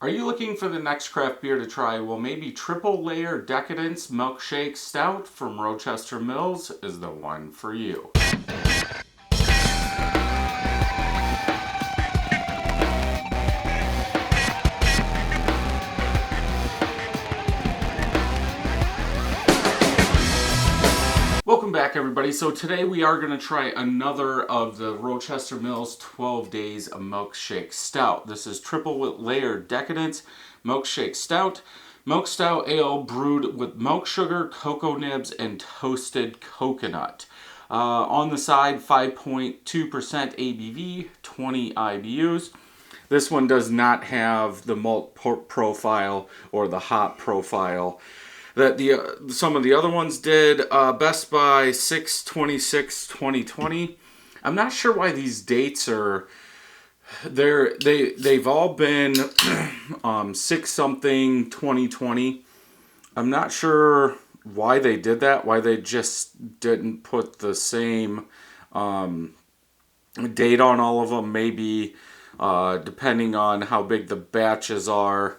Are you looking for the next craft beer to try? Well, maybe triple layer Decadence Milkshake Stout from Rochester Mills is the one for you. Welcome back, everybody. So today we are going to try another of the Rochester Mills 12 Days of Milkshake Stout. This is triple layer Decadence Milkshake Stout. Milk Stout Ale brewed with milk sugar, cocoa nibs, and toasted coconut. On the side, 5.2% ABV, 20 IBUs. This one does not have the malt profile or the hop profile that some of the other ones did. Best by 6/26/2020. I'm not sure why these dates are they've all been 6 something 2020. I'm not sure why they did that, why they just didn't put the same date on all of them. Maybe depending on how big the batches are,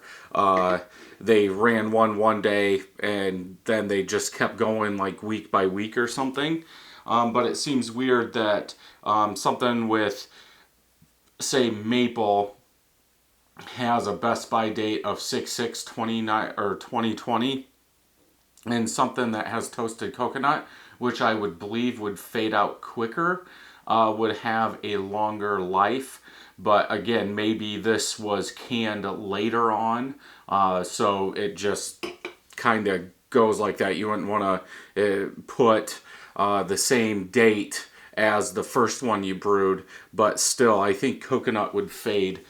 they ran one day and then they just kept going like week by week or something. But it seems weird that something with, say, maple has a best by date of 6/6/29 or 2020, and something that has toasted coconut, which I would believe would fade out quicker, would have a longer life. But again, maybe this was canned later on, so it just kind of goes like that. You wouldn't want to put the same date as the first one you brewed, but still, I think coconut would fade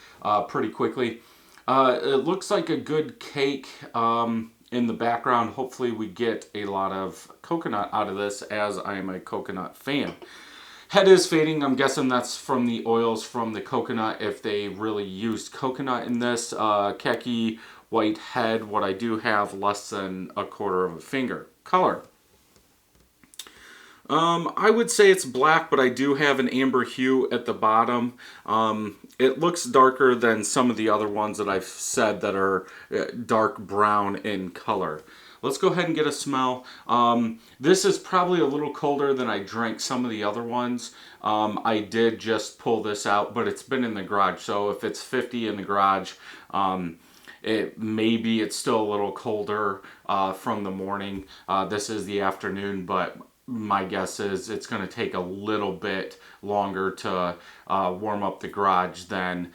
pretty quickly. It looks like a good cake in the background. Hopefully we get a lot of coconut out of this, as I am a coconut fan. Head is fading. I'm guessing that's from the oils from the coconut, if they really used coconut in this. Khaki white head. What I do have, less than a quarter of a finger. Color. I would say it's black, but I do have an amber hue at the bottom. It looks darker than some of the other ones that I've said that are dark brown in color. Let's go ahead and get a smell. This is probably a little colder than I drank some of the other ones. I did just pull this out, but it's been in the garage. So if it's 50 in the garage, maybe it's still a little colder from the morning. This is the afternoon, but my guess is it's going to take a little bit longer to warm up the garage than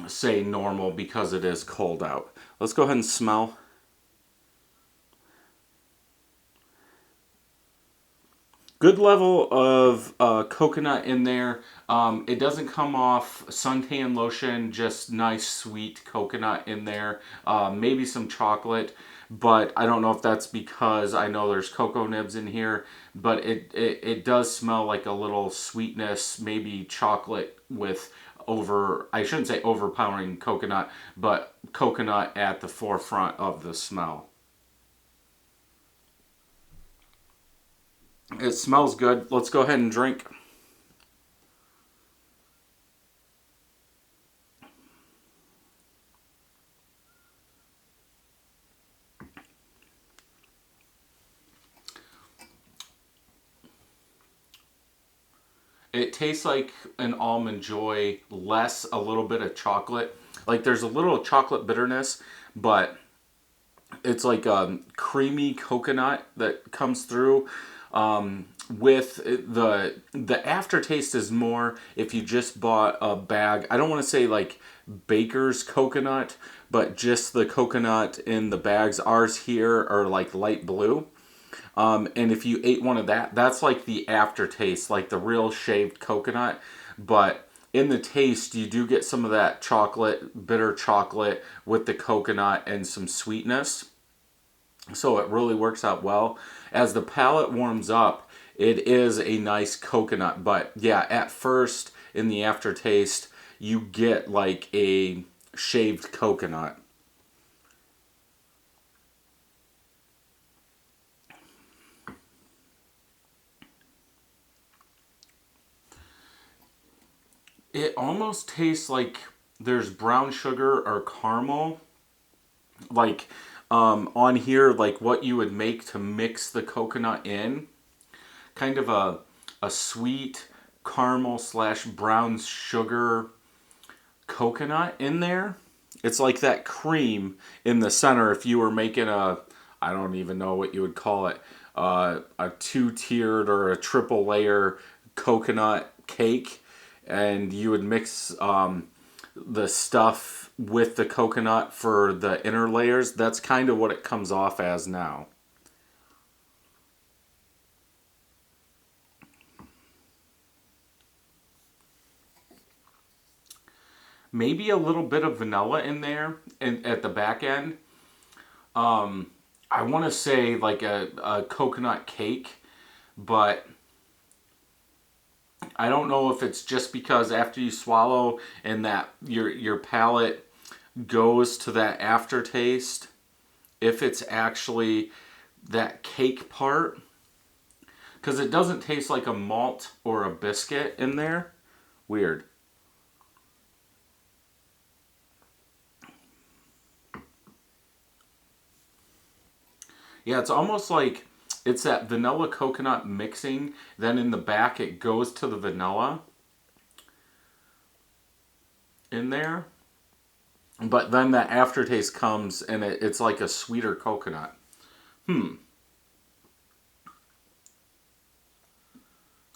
say normal, because it is cold out. Let's go ahead and smell. Good level of coconut in there. It doesn't come off suntan lotion, just nice sweet coconut in there. Maybe some chocolate, but I don't know if that's because I know there's cocoa nibs in here, but it does smell like a little sweetness, maybe chocolate with I shouldn't say overpowering coconut, but coconut at the forefront of the smell. It smells good. Let's go ahead and drink. It tastes like an Almond Joy, less a little bit of chocolate. Like there's a little chocolate bitterness, but it's like a creamy coconut that comes through. With the aftertaste is more if you just bought a bag. I don't want to say like baker's coconut, but just the coconut in the bags. Ours here are like light blue. And if you ate one of that's like the aftertaste, like the real shaved coconut. But in the taste, you do get some of that chocolate, bitter chocolate with the coconut and some sweetness. So it really works out well. As the palate warms up, it is a nice coconut. But yeah, at first, in the aftertaste, you get like a shaved coconut. It almost tastes like there's brown sugar or caramel. Like on here, like what you would make to mix the coconut in. Kind of a sweet caramel slash brown sugar coconut in there. It's like that cream in the center. If you were making I don't even know what you would call it, a two-tiered or a triple layer coconut cake, and you would mix the stuff with the coconut for the inner layers. That's kind of what it comes off as now. Maybe a little bit of vanilla in there and at the back end. I want to say like a coconut cake, but I don't know if it's just because after you swallow and that your palate goes to that aftertaste, if it's actually that cake part, because it doesn't taste like a malt or a biscuit in there. Weird. Yeah, it's almost like it's that vanilla coconut mixing. Then in the back, it goes to the vanilla in there. But then that aftertaste comes and it's like a sweeter coconut.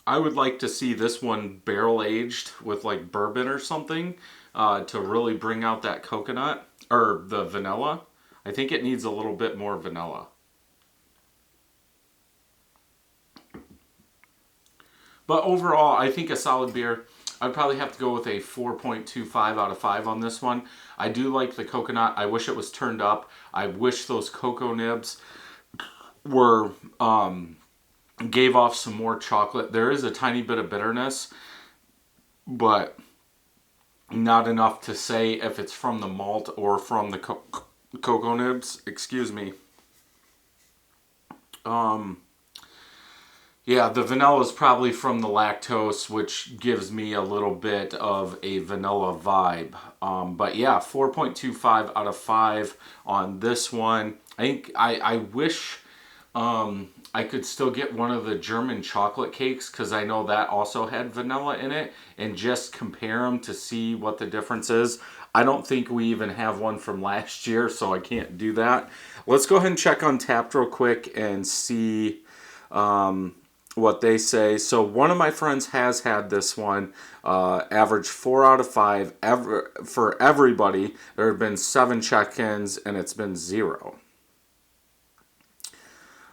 I would like to see this one barrel aged with like bourbon or something to really bring out that coconut or the vanilla. I think it needs a little bit more vanilla. But overall, I think a solid beer. I'd probably have to go with a 4.25 out of 5 on this one. I do like the coconut. I wish it was turned up. I wish those cocoa nibs were gave off some more chocolate. There is a tiny bit of bitterness, but not enough to say if it's from the malt or from the cocoa nibs. Excuse me. Yeah, the vanilla is probably from the lactose, which gives me a little bit of a vanilla vibe. But yeah, 4.25 out of 5 on this one. I think I wish I could still get one of the German chocolate cakes because I know that also had vanilla in it and just compare them to see what the difference is. I don't think we even have one from last year, so I can't do that. Let's go ahead and check on Tapped real quick and see what they say. So one of my friends has had this one, average 4 out of 5 for everybody. There have been 7 check-ins and it's been 0.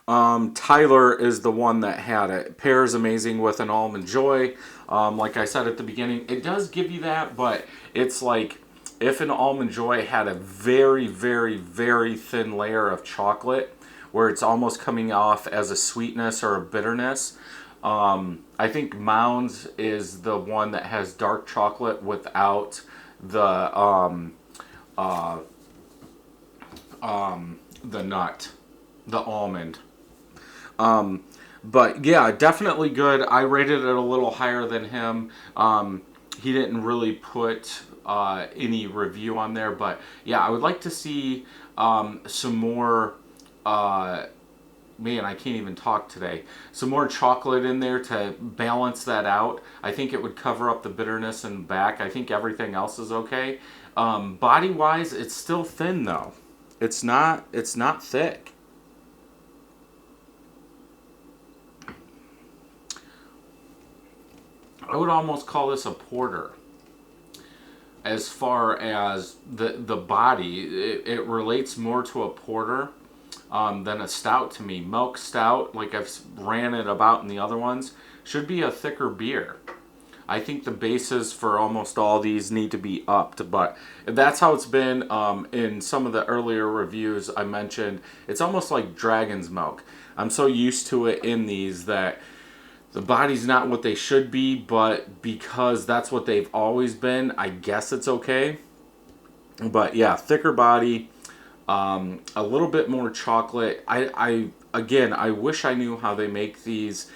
Tyler is the one that had it. Pairs amazing with an Almond Joy. Like I said at the beginning, it does give you that, but it's like if an Almond Joy had a very, very, very thin layer of chocolate where it's almost coming off as a sweetness or a bitterness. I think Mounds is the one that has dark chocolate without the nut, the almond. But yeah, definitely good. I rated it a little higher than him. He didn't really put any review on there, but yeah, I would like to see some more. Man, I can't even talk today. Some more chocolate in there to balance that out. I think it would cover up the bitterness in the back. I think everything else is okay. Body wise, it's still thin though. It's not thick. I would almost call this a porter. As far as the body, it relates more to a porter than a stout to me. Milk stout, like I've ran it about in the other ones, should be a thicker beer. I think the bases for almost all these need to be upped, but that's how it's been in some of the earlier reviews I mentioned. It's almost like dragon's milk. I'm so used to it in these that the body's not what they should be, but because that's what they've always been, I guess it's okay. But yeah, thicker body, a little bit more chocolate. I again, I wish I knew how they make these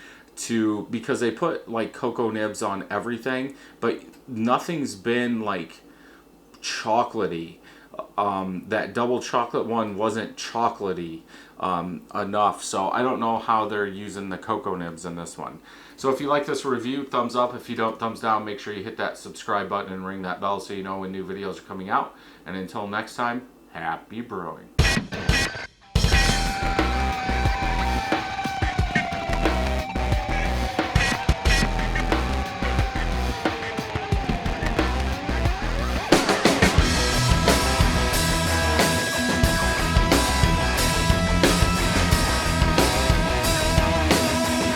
because they put like cocoa nibs on everything, but nothing's been like chocolatey. That double chocolate one wasn't chocolatey enough, so I don't know how they're using the cocoa nibs in this one. So if you like this review, thumbs up. If you don't, thumbs down. Make sure you hit that subscribe button and ring that bell so you know when new videos are coming out. And until next time, happy brewing.